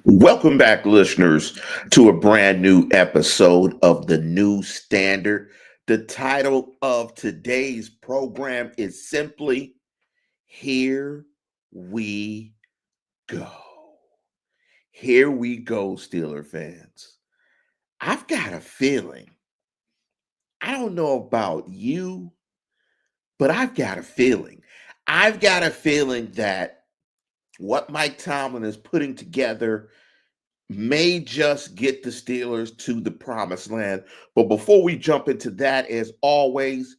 Welcome back, listeners, to a brand new episode of The New Standard. The title of today's program is simply Here We Go. Here we go, Steeler fans. I've got a feeling, I don't know about you, but I've got a feeling. I've got a feeling that what Mike Tomlin is putting together may just get the Steelers to the promised land. But before we jump into that, as always,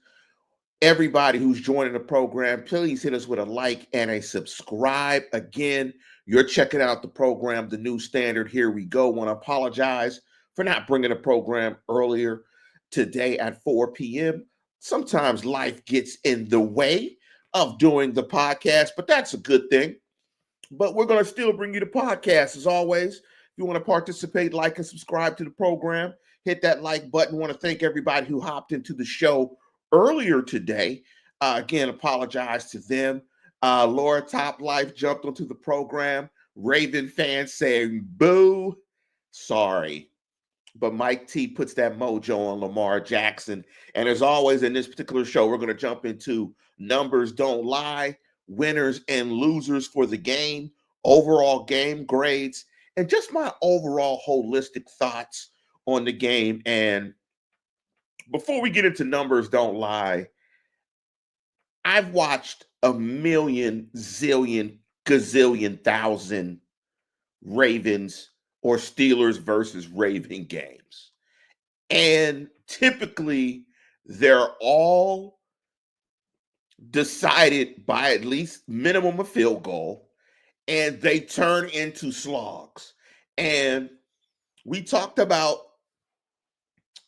everybody who's joining the program, please hit us with a like and a subscribe. Again, you're checking out the program, The New Standard. Here we go. Want to apologize for not bringing the program earlier today at 4 p.m. Sometimes life gets in the way of doing the podcast, but that's a good thing. But we're going to still bring you the podcast as always. If you want to participate, like and subscribe to the program, hit that like button. Want to thank everybody who hopped into the show earlier today. Again, apologize to them. Laura Top Life jumped onto the program. Raven fans saying boo. Sorry. But Mike T puts that mojo on Lamar Jackson. And as always, in this particular show, we're going to jump into numbers don't lie, winners and losers for the game, overall game grades, and just my overall holistic thoughts on the game. And before we get into numbers don't lie, I've watched a million, zillion, gazillion, thousand Ravens or Steelers versus Raven games. And typically, they're all decided by at least minimum a field goal, and they turn into slogs. And we talked about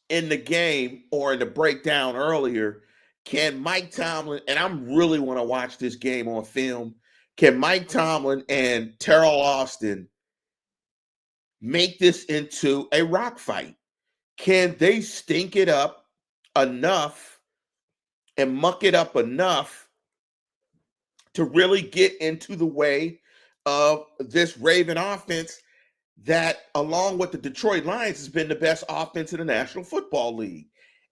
in the game or in the breakdown earlier, can Mike Tomlin, and I'm really want to watch this game on film, can Mike Tomlin and Terrell Austin make this into a rock fight? Can they stink it up enough and muck it up enough to really get into the way of this Raven offense that, along with the Detroit Lions, has been the best offense in the National Football League?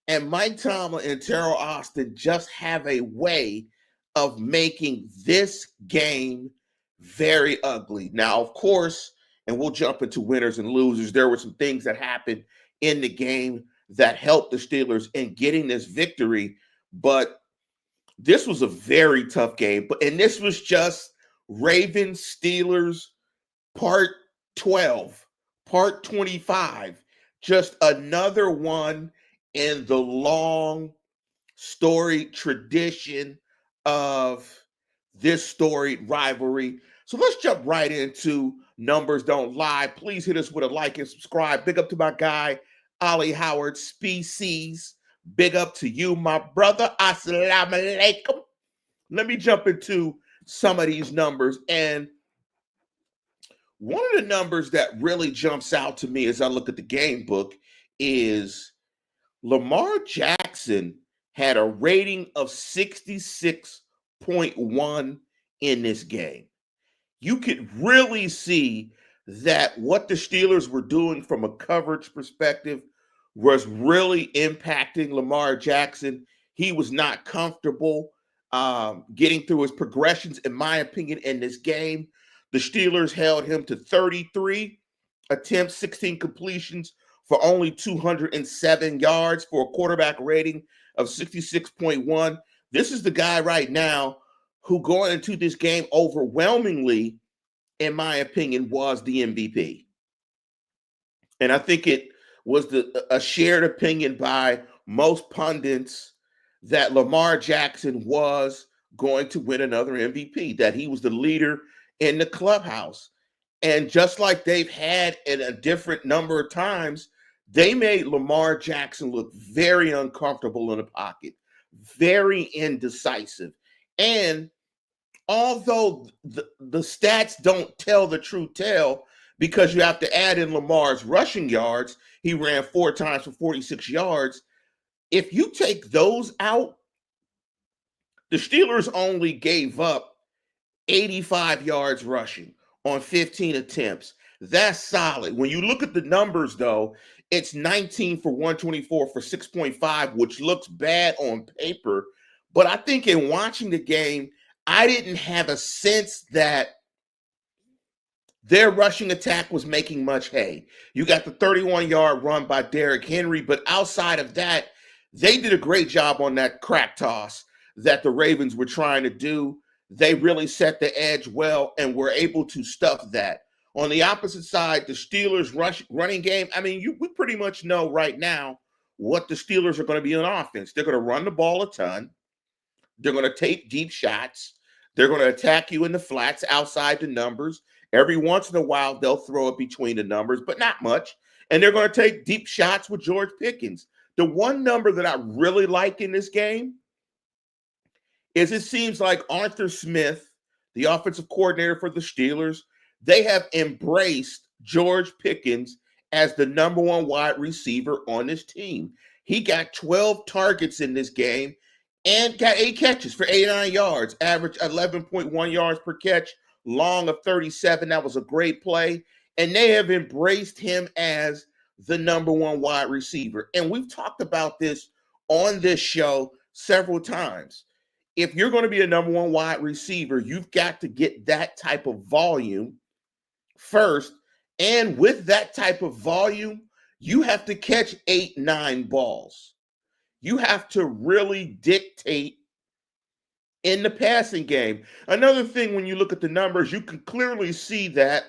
And Mike Tomlin and Terrell Austin just have a way of making this game very ugly. Now, of course, and we'll jump into winners and losers, there were some things that happened in the game that helped the Steelers in getting this victory, but this was a very tough game. And this was just Ravens Steelers part 12, part 25, just another one in the long story tradition of this storied rivalry. So let's jump right into numbers don't lie. Please hit us with a like and subscribe. Big up to my guy, Ollie Howard Species. Big up to you, my brother. Assalamu alaikum. Let me jump into some of these numbers. And one of the numbers that really jumps out to me as I look at the game book is Lamar Jackson had a rating of 66.1 in this game. You could really see that what the Steelers were doing from a coverage perspective was really impacting Lamar Jackson. He was not comfortable getting through his progressions, in my opinion, in this game. The Steelers held him to 33 attempts, 16 completions for only 207 yards for a quarterback rating of 66.1. This is the guy right now who, going into this game, overwhelmingly, in my opinion, was the MVP. And I think it was a shared opinion by most pundits that Lamar Jackson was going to win another MVP, that he was the leader in the clubhouse. And just like they've had in a different number of times, they made Lamar Jackson look very uncomfortable in the pocket, very indecisive. And although the stats don't tell the true tale, because you have to add in Lamar's rushing yards, he ran 4 times for 46 yards. If you take those out, the Steelers only gave up 85 yards rushing on 15 attempts. That's solid. When you look at the numbers, though, it's 19 for 124 for 6.5, which looks bad on paper. But I think in watching the game, I didn't have a sense that their rushing attack was making much hay. You got the 31-yard run by Derrick Henry, but outside of that, they did a great job on that crack toss that the Ravens were trying to do. They really set the edge well and were able to stuff that. On the opposite side, the Steelers' running game, I mean, we pretty much know right now what the Steelers are going to be on offense. They're going to run the ball a ton. They're going to take deep shots. They're going to attack you in the flats outside the numbers. Every once in a while, they'll throw it between the numbers, but not much. And they're going to take deep shots with George Pickens. The one number that I really like in this game is it seems like Arthur Smith, the offensive coordinator for the Steelers, they have embraced George Pickens as the number one wide receiver on this team. He got 12 targets in this game and got 8 catches for 89 yards, average 11.1 yards per catch, long of 37. That was a great play. And they have embraced him as the number one wide receiver. And we've talked about this on this show several times. If you're going to be a number one wide receiver, you've got to get that type of volume first. And with that type of volume, you have to catch 8, 9 balls. You have to really dictate in the passing game. Another thing, when you look at the numbers, you can clearly see that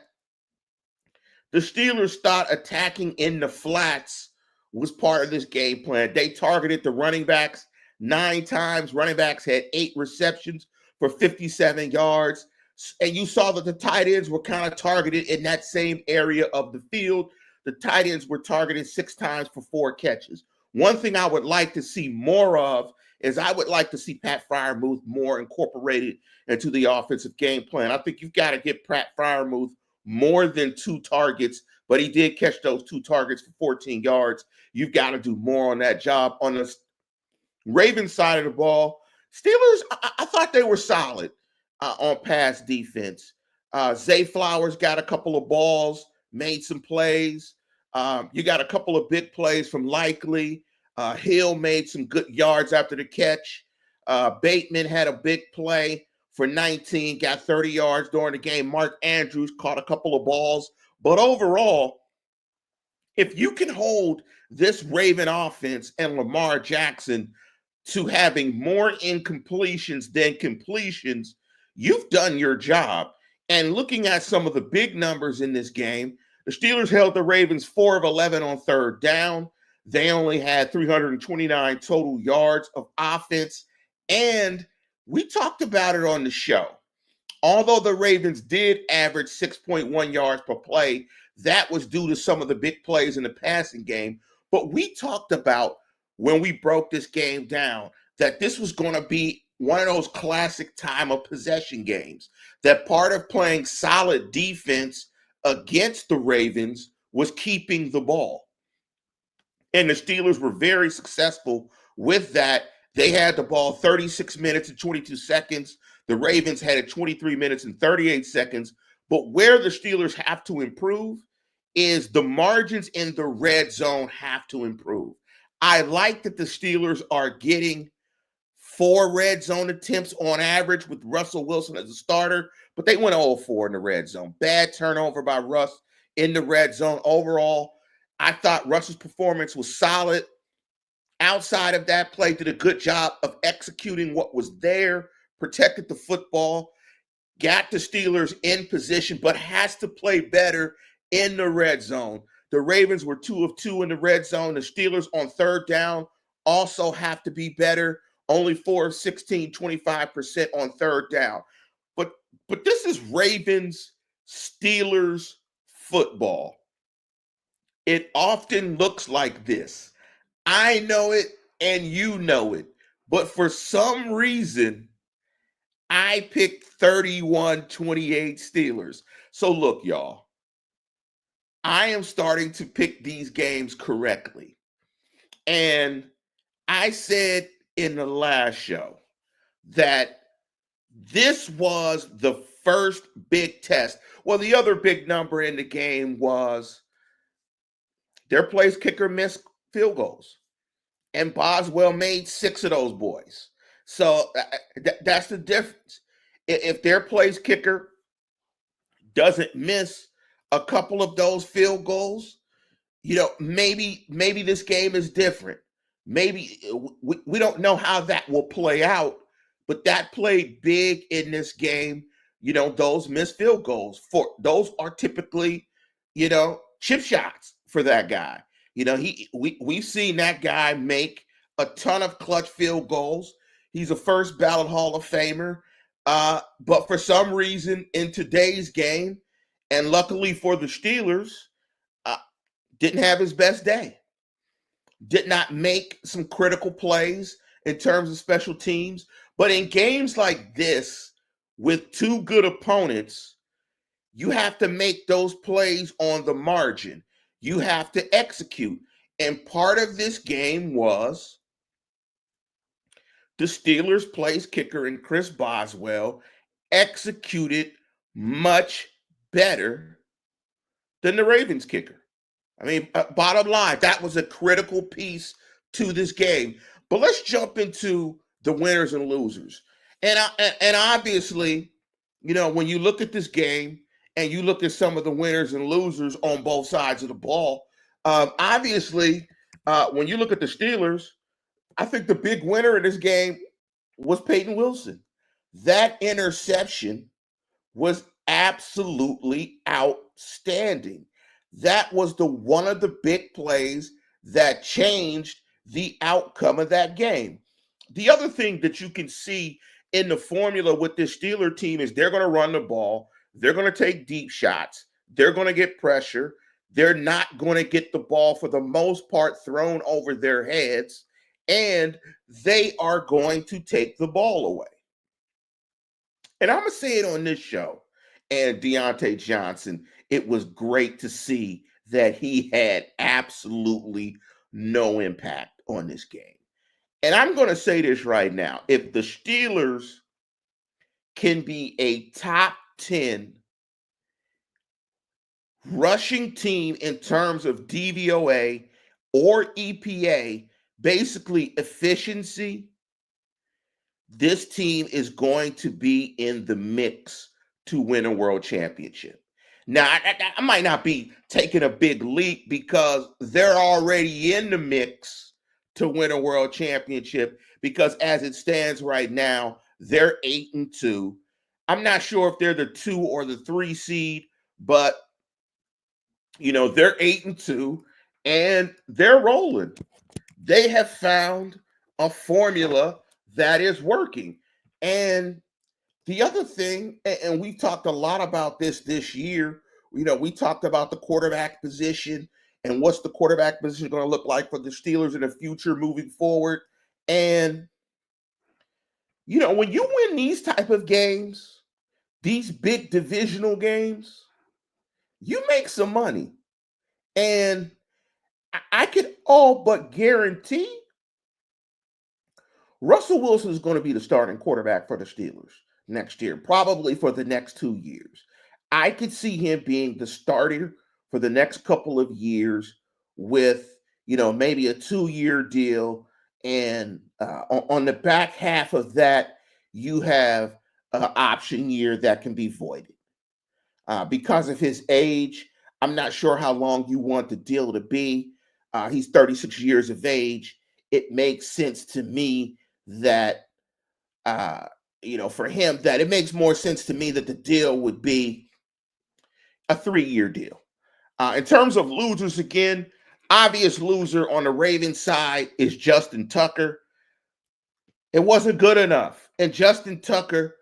the Steelers start attacking in the flats was part of this game plan. They targeted the running backs 9 times. Running backs had 8 receptions for 57 yards. And you saw that the tight ends were kind of targeted in that same area of the field. The tight ends were targeted 6 times for 4 catches. One thing I would like to see more of is I would like to see Pat Freiermuth more incorporated into the offensive game plan. I think you've got to get Pat Freiermuth more than 2 targets, but he did catch those 2 targets for 14 yards. You've got to do more on that job. On the Ravens side of the ball, Steelers, I thought they were solid on pass defense. Zay Flowers got a couple of balls, made some plays. You got a couple of big plays from Likely. Hill made some good yards after the catch. Bateman had a big play for 19, got 30 yards during the game. Mark Andrews caught a couple of balls. But overall, if you can hold this Raven offense and Lamar Jackson to having more incompletions than completions, you've done your job. And looking at some of the big numbers in this game, the Steelers held the Ravens 4 of 11 on third down. They only had 329 total yards of offense. And we talked about it on the show. Although the Ravens did average 6.1 yards per play, that was due to some of the big plays in the passing game. But we talked about when we broke this game down that this was going to be one of those classic time of possession games, that part of playing solid defense against the Ravens was keeping the ball. And the Steelers were very successful with that. They had the ball 36 minutes and 22 seconds. The Ravens had it 23 minutes and 38 seconds. But where the Steelers have to improve is the margins in the red zone have to improve. I like that the Steelers are getting 4 red zone attempts on average with Russell Wilson as a starter, but they went 0-4 in the red zone. Bad turnover by Russ in the red zone. Overall, I thought Russ's performance was solid. Outside of that play, did a good job of executing what was there, protected the football, got the Steelers in position, but has to play better in the red zone. The Ravens were 2 of 2 in the red zone. The Steelers on third down also have to be better. Only 4 of 16, 25% on third down. But this is Ravens Steelers football. It often looks like this. I know it and you know it. But for some reason, I picked 31-28 Steelers. So look, y'all, I am starting to pick these games correctly. And I said in the last show that this was the first big test. Well, the other big number in the game was their place kicker missed field goals, and Boswell made 6 of those boys. So that's the difference. If their place kicker doesn't miss a couple of those field goals, maybe this game is different. Maybe we don't know how that will play out, but that played big in this game. Those missed field goals, for those are typically, chip shots for that guy. We've seen that guy make a ton of clutch field goals. He's a first ballot Hall of Famer. But for some reason in today's game, and luckily for the Steelers, didn't have his best day. Did not make some critical plays in terms of special teams. But in games like this, with 2 good opponents, you have to make those plays on the margin. You have to execute. And part of this game was the Steelers' place kicker and Chris Boswell executed much better than the Ravens kicker. I mean, bottom line, that was a critical piece to this game. But let's jump into the winners and losers. And obviously, when you look at this game and you look at some of the winners and losers on both sides of the ball, obviously, when you look at the Steelers, I think the big winner in this game was Peyton Wilson. That interception was absolutely outstanding. That was one of the big plays that changed the outcome of that game. The other thing that you can see in the formula with this Steeler team is they're going to run the ball. They're going to take deep shots. They're going to get pressure. They're not going to get the ball, for the most part, thrown over their heads, and they are going to take the ball away. And I'm going to say it on this show. And Deontay Johnson, it was great to see that he had absolutely no impact on this game. And I'm going to say this right now. If the Steelers can be a top 10 rushing team in terms of DVOA or EPA, basically efficiency, this team is going to be in the mix to win a world championship. Now, I might not be taking a big leap because they're already in the mix to win a world championship, because as it stands right now, they're 8-2. I'm not sure if they're the 2 or the 3 seed, but they're 8-2 and they're rolling. They have found a formula that is working. And the other thing, and we've talked a lot about this year, we talked about the quarterback position and what's the quarterback position going to look like for the Steelers in the future moving forward. And, when you win these type of games, these big divisional games, you make some money. And I can all but guarantee Russell Wilson is going to be the starting quarterback for the Steelers next year, probably for the next 2 years. I could see him being the starter for the next couple of years with, maybe a 2-year deal. And on the back half of that, you have an option year that can be voided. Because of his age, I'm not sure how long you want the deal to be. He's 36 years of age. It makes sense to me that, for him, that it makes more sense to me that the deal would be a 3-year deal. In terms of losers, again, obvious loser on the Ravens side is Justin Tucker. It wasn't good enough. And Justin Tucker,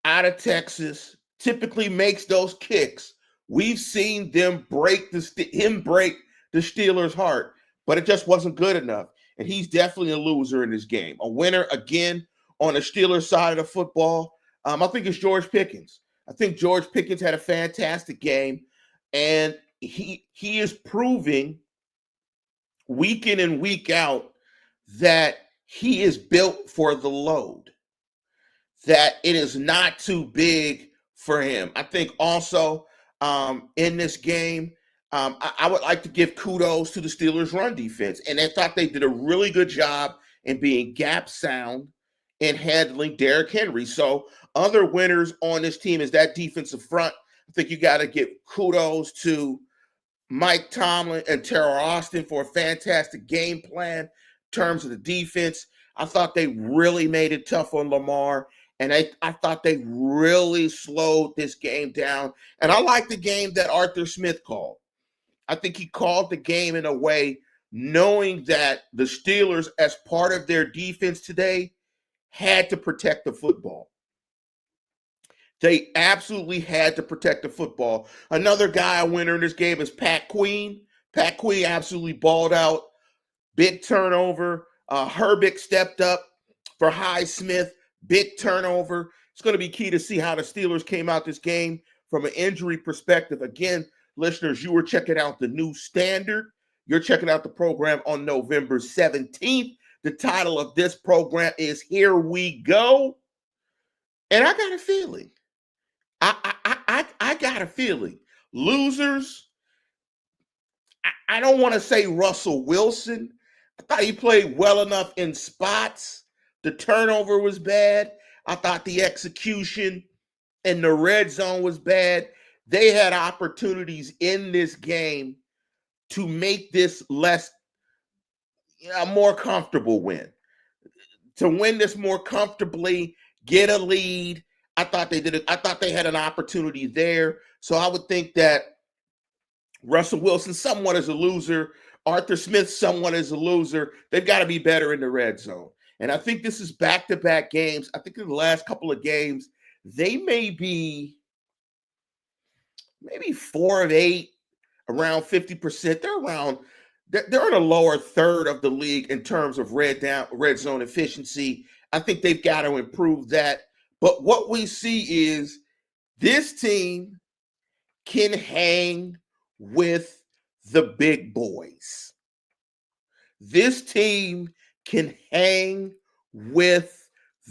out of Texas, typically makes those kicks. We've seen them break the Steelers' heart, but it just wasn't good enough. And he's definitely a loser in this game. A winner, again, on the Steelers side of the football, I think it's George Pickens. I think George Pickens had a fantastic game, and he is proving week in and week out that he is built for the load, that it is not too big for him. I think also in this game, I would like to give kudos to the Steelers' run defense. And I thought they did a really good job in being gap sound and handling Derrick Henry. So other winners on this team is that defensive front. I think you got to give kudos to Mike Tomlin and Terrell Austin for a fantastic game plan in terms of the defense. I thought they really made it tough on Lamar, and I thought they really slowed this game down. And I like the game that Arthur Smith called. I think he called the game in a way knowing that the Steelers, as part of their defense today, had to protect the football. They absolutely had to protect the football. Another guy, a winner in this game, is Pat Queen. Pat Queen absolutely balled out. Big turnover. Herbig stepped up for Highsmith. Big turnover. It's going to be key to see how the Steelers came out this game from an injury perspective. Again, listeners, you were checking out the new standard. You're checking out the program on November 17th. The title of this program is Here We Go. And I got a feeling. I got a feeling. Losers, I don't want to say Russell Wilson. I thought he played well enough in spots. The turnover was bad. I thought the execution in the red zone was bad. They had opportunities in this game to make this a more comfortable win. To win this more comfortably, get a lead. I thought they did it. I thought they had an opportunity there. So I would think that Russell Wilson somewhat is a loser. Arthur Smith somewhat is a loser. They've got to be better in the red zone. And I think this is back-to-back games. I think in the last couple of games, they may be maybe 4 of 8, around 50%. They're in a lower third of the league in terms of red zone efficiency. I think they've got to improve that. But what we see is this team can hang with the big boys. This team can hang with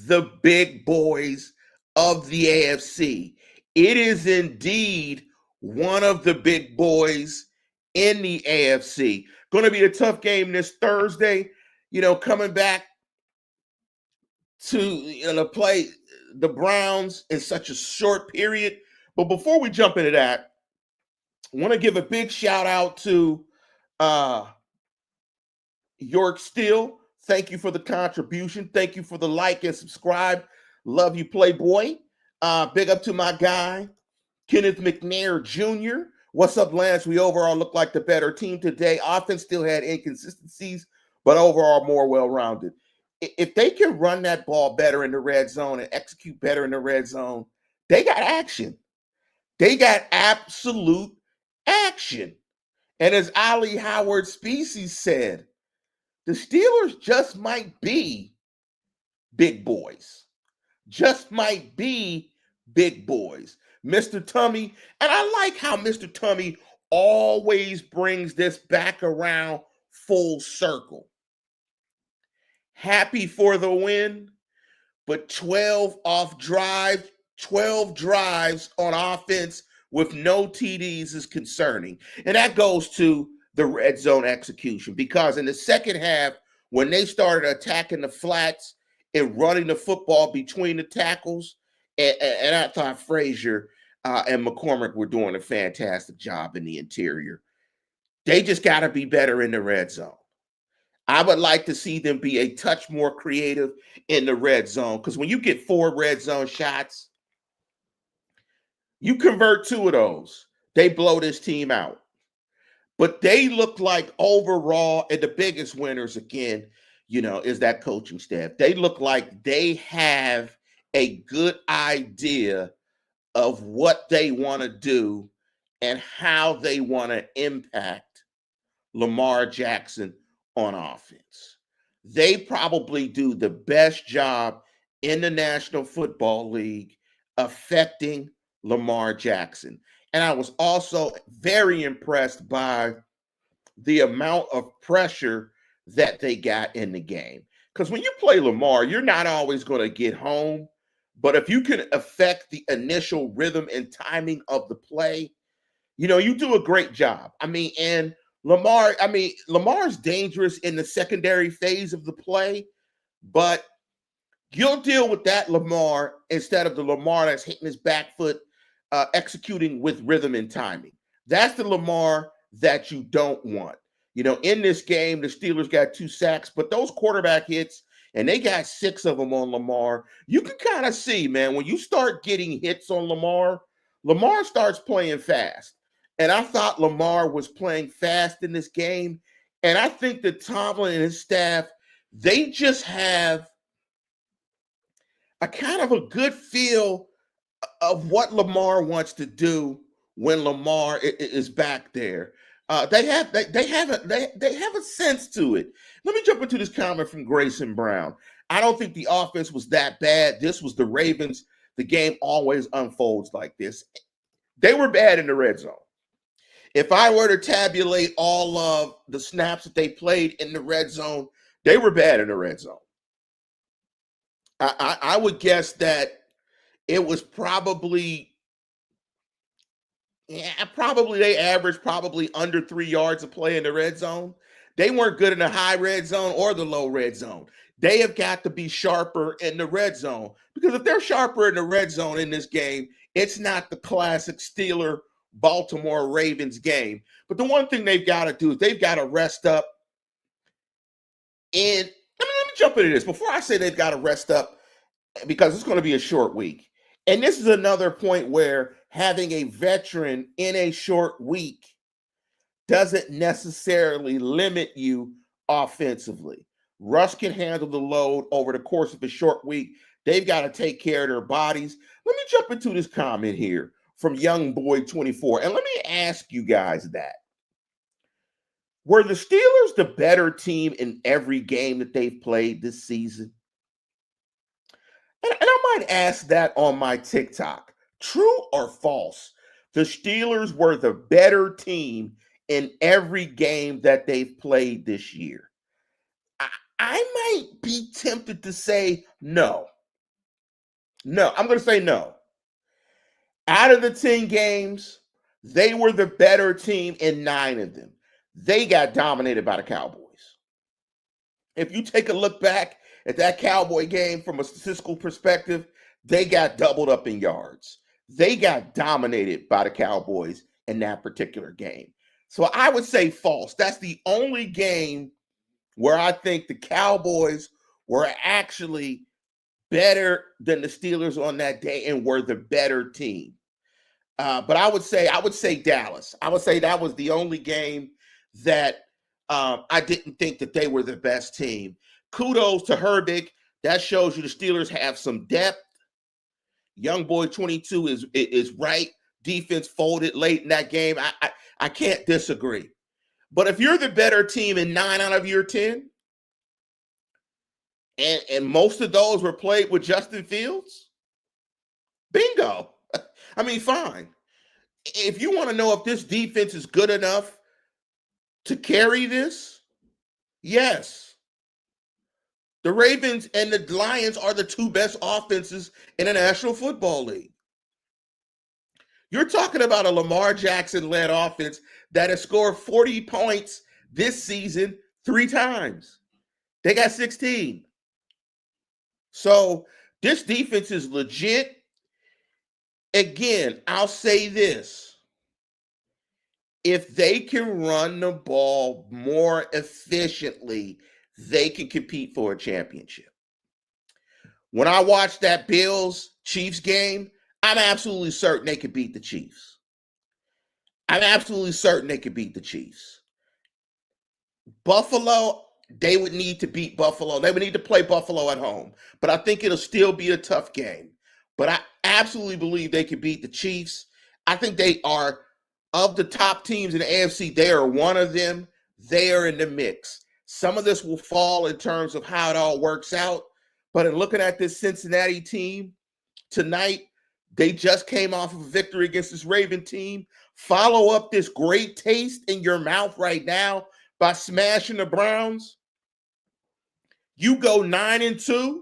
the big boys of the AFC. It is indeed one of the big boys in the AFC. Going to be a tough game this Thursday, coming back to play the Browns in such a short period. But before we jump into that, I want to give a big shout out to York Steele. Thank you for the contribution. Thank you for the like and subscribe. Love you, Playboy. Big up to my guy, Kenneth McNair Jr. What's up, Lance? We overall look like the better team today. Offense still had inconsistencies, but overall more well-rounded. If they can run that ball better in the red zone and execute better in the red zone, they got action. They got absolute action. And as Ali Howard Species said, the Steelers just might be big boys. Just might be big boys. Mr. Tummy, and I like how Mr. Tummy always brings this back around full circle. Happy for the win, but 12 drives on offense with no TDs is concerning. And that goes to the red zone execution, because in the second half, when they started attacking the flats and running the football between the tackles, and I thought Frazier and McCormick were doing a fantastic job in the interior. They just got to be better in the red zone. I would like to see them be a touch more creative in the red zone, because when you get 4 red zone shots, you convert 2 of those, they blow this team out. But they look like overall, and the biggest winners, again, is that coaching staff. They look like they have a good idea of what they want to do and how they want to impact Lamar Jackson on offense. They probably do the best job in the National Football League affecting Lamar Jackson. And I was also very impressed by the amount of pressure that they got in the game. Because when you play Lamar, you're not always going to get home, But if you can affect the initial rhythm and timing of the play, you do a great job. And Lamar's dangerous in the secondary phase of the play, but you'll deal with that Lamar instead of the Lamar that's hitting his back foot, executing with rhythm and timing. That's the Lamar that you don't want. In this game, the Steelers got 2 sacks, but those quarterback hits, and they got 6 of them on Lamar. You can kind of see, man, when you start getting hits on Lamar starts playing fast. And I thought Lamar was playing fast in this game. And I think that Tomlin and his staff, they just have a kind of a good feel of what Lamar wants to do when Lamar is back there. They have a sense to it. Let me jump into this comment from Grayson Brown. I don't think the offense was that bad. This was the Ravens. The game always unfolds like this. They were bad in the red zone. If I were to tabulate all of the snaps that they played in the red zone, they were bad in the red zone. I would guess that it was probably they averaged probably under 3 yards of play in the red zone. They weren't good in the high red zone or the low red zone. They have got to be sharper in the red zone, because if they're sharper in the red zone in this game, it's not the classic Steeler Baltimore Ravens game. But the one thing they've got to do is they've got to rest up. And let me jump into this before I say they've got to rest up, because it's going to be a short week. And this is another point where having a veteran in a short week doesn't necessarily limit you offensively. Russ can handle the load over the course of a short week. They've got to take care of their bodies. Let me jump into this comment here from Young Boy 24. And let me ask you guys that. Were the Steelers the better team in every game that they've played this season? And I might ask that on my TikTok. True or false? The Steelers were the better team in every game that they've played this year. I might be tempted to say no. No, I'm going to say no. Out of the 10 games, they were the better team in 9 of them. They got dominated by the Cowboys. If you take a look back at that Cowboy game from a statistical perspective, they got doubled up in yards. They got dominated by the Cowboys in that particular game. So I would say false. That's the only game where I think the Cowboys were actually better than the Steelers on that day and were the better team. But I would say Dallas. I would say that was the only game that I didn't think that they were the best team. Kudos to Herbig. That shows you the Steelers have some depth. Young Boy 22 is right. Defense folded late in that game. I can't disagree. But if you're the better team in 9 out of your 10, and most of those were played with Justin Fields, bingo. Fine. If you want to know if this defense is good enough to carry this, yes. The Ravens and the Lions are the 2 best offenses in the National Football League. You're talking about a Lamar Jackson-led offense that has scored 40 points this season 3 times. They got 16. So this defense is legit. Again, I'll say this. If they can run the ball more efficiently, they can compete for a championship. When I watched that Bills-Chiefs game, I'm absolutely certain they could beat the Chiefs. I'm absolutely certain they could beat the Chiefs. Buffalo, they would need to beat Buffalo. They would need to play Buffalo at home. But I think it'll still be a tough game. But I absolutely believe they could beat the Chiefs. I think they are, of the top teams in the AFC, they are one of them. They are in the mix. Some of this will fall in terms of how it all works out. But in looking at this Cincinnati team tonight, they just came off of a victory against this Raven team. Follow up this great taste in your mouth right now by smashing the Browns. You go 9-2.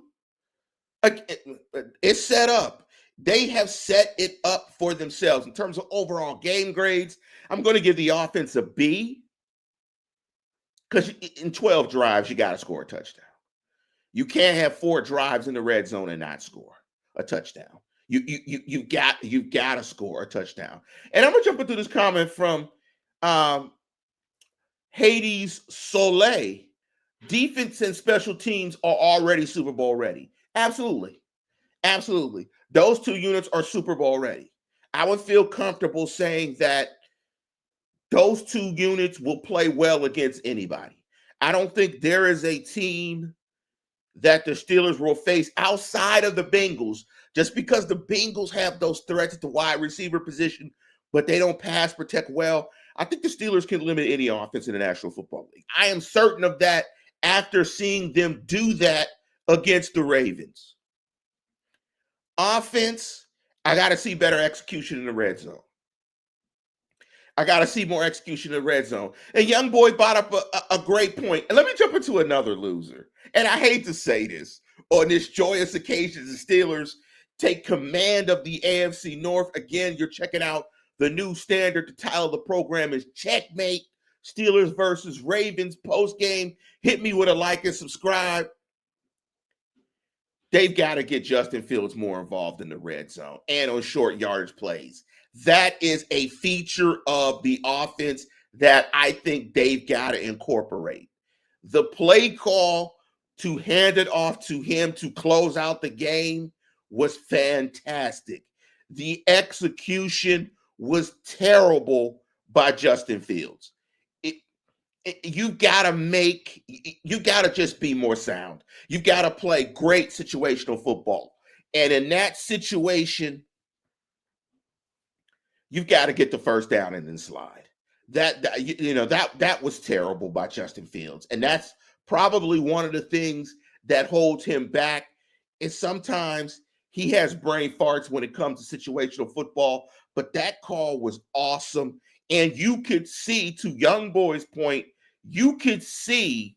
It's set up. They have set it up for themselves in terms of overall game grades. I'm going to give the offense a B because in 12 drives, you got to score a touchdown. You can't have 4 drives in the red zone and not score a touchdown. You've got to score a touchdown. And I'm gonna jump into this comment from um, Hades Soleil. Defense and special teams are already Super Bowl ready. Absolutely. Absolutely. Those 2 units are Super Bowl ready. I would feel comfortable saying that those 2 units will play well against anybody. I don't think there is a team that the Steelers will face outside of the Bengals, just because the Bengals have those threats at the wide receiver position, but they don't pass protect well. I think the Steelers can limit any offense in the National Football League. I am certain of that after seeing them do that against the Ravens. Offense, I got to see better execution in the red zone. I got to see more execution in the red zone. And young boy brought up a great point. And let me jump into another loser. And I hate to say this on this joyous occasion, the Steelers take command of the AFC North. Again, you're checking out the new standard. The title of the program is Checkmate. Steelers versus Ravens Postgame. Hit me with a like and subscribe. They've got to get Justin Fields more involved in the red zone and on short yardage plays. That is a feature of the offense that I think they've got to incorporate. The play call to hand it off to him to close out the game was fantastic. The execution was terrible by Justin Fields. You got to just be more sound. You got to play great situational football. And in that situation, you've got to get the first down and then slide. That was terrible by Justin Fields. And that's probably one of the things that holds him back is sometimes he has brain farts when it comes to situational football, but that call was awesome. And you could see, to young boy's point, you could see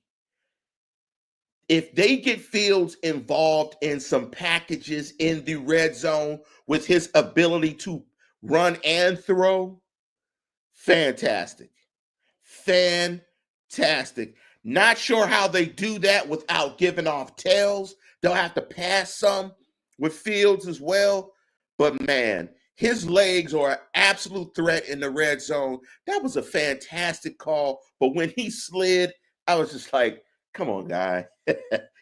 if they get Fields involved in some packages in the red zone with his ability to run and throw, fantastic. Fantastic. Not sure how they do that without giving off tails. They'll have to pass some with Fields as well. But man, his legs are an absolute threat in the red zone. That was a fantastic call. But when he slid, I was just like, come on, guy.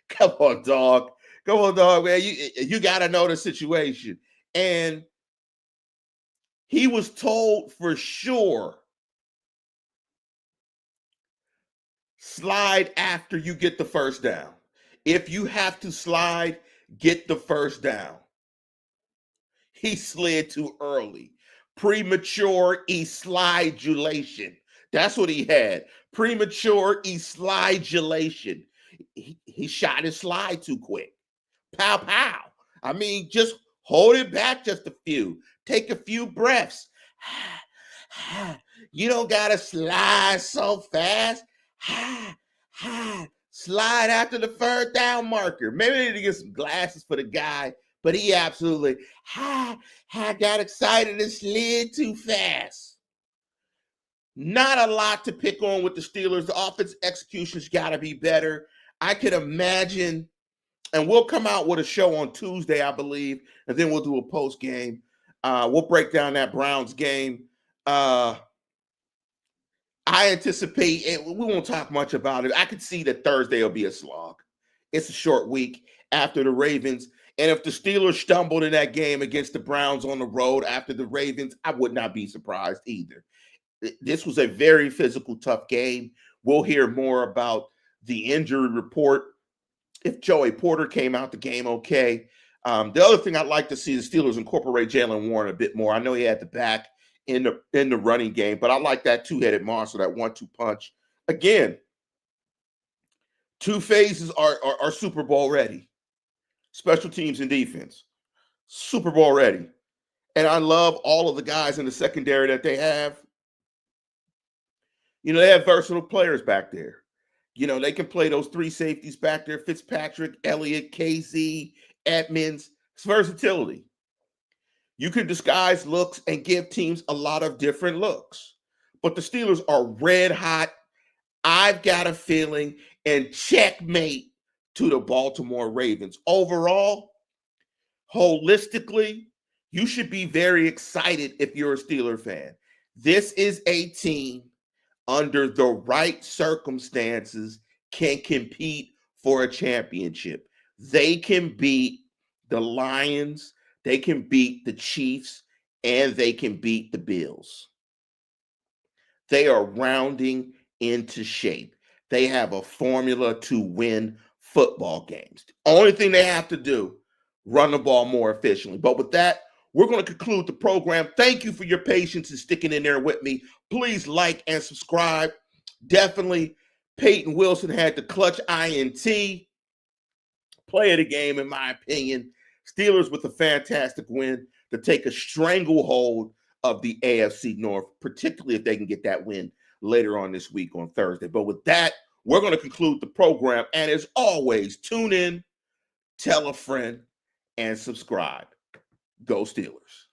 Come on, dog. Come on, dog, man. You got to know the situation. And he was told for sure, slide after you get the first down. If you have to slide, get the first down. He slid too early. Premature slidulation. That's what he had. Premature slidulation. He shot his slide too quick. Pow, pow. I mean, just hold it back just a few. Take a few breaths. You don't got to slide so fast. Slide after the third down marker. Maybe they need to get some glasses for the guy, but he absolutely got excited and slid too fast. Not a lot to pick on with the Steelers. The offense execution's got to be better. I could imagine, and we'll come out with a show on Tuesday, I believe, and then we'll do a post game. We'll break down that Browns game. I anticipate, and we won't talk much about it. I could see that Thursday will be a slog. It's a short week after the Ravens. And if the Steelers stumbled in that game against the Browns on the road after the Ravens, I would not be surprised either. This was a very physical, tough game. We'll hear more about the injury report. If Joey Porter came out the game okay. The other thing I'd like to see the Steelers incorporate Jaylen Warren a bit more. I know he had the back in the running game, but I like that two-headed monster, that 1-2 punch. Again, 2 phases are Super Bowl ready. Special teams and defense, Super Bowl ready. And I love all of the guys in the secondary that they have. You know, they have versatile players back there. You know, they can play those 3 safeties back there, Fitzpatrick, Elliott, KZ, Edmonds, it's versatility. You can disguise looks and give teams a lot of different looks. But the Steelers are red hot. I've got a feeling, and checkmate to the Baltimore Ravens. Overall, holistically, you should be very excited if you're a Steeler fan. This is a team under the right circumstances can compete for a championship. They can beat the Lions, they can beat the Chiefs, and they can beat the Bills. They are rounding into shape. They have a formula to win football games. The only thing they have to do, run the ball more efficiently. But with that, we're going to conclude the program. Thank you for your patience and sticking in there with me. Please like and subscribe. Definitely, Peyton Wilson had the clutch INT. Play of the game, in my opinion. Steelers with a fantastic win to take a stranglehold of the AFC North, particularly if they can get that win later on this week on Thursday. But with that, we're going to conclude the program. And as always, tune in, tell a friend, and subscribe. Go Steelers.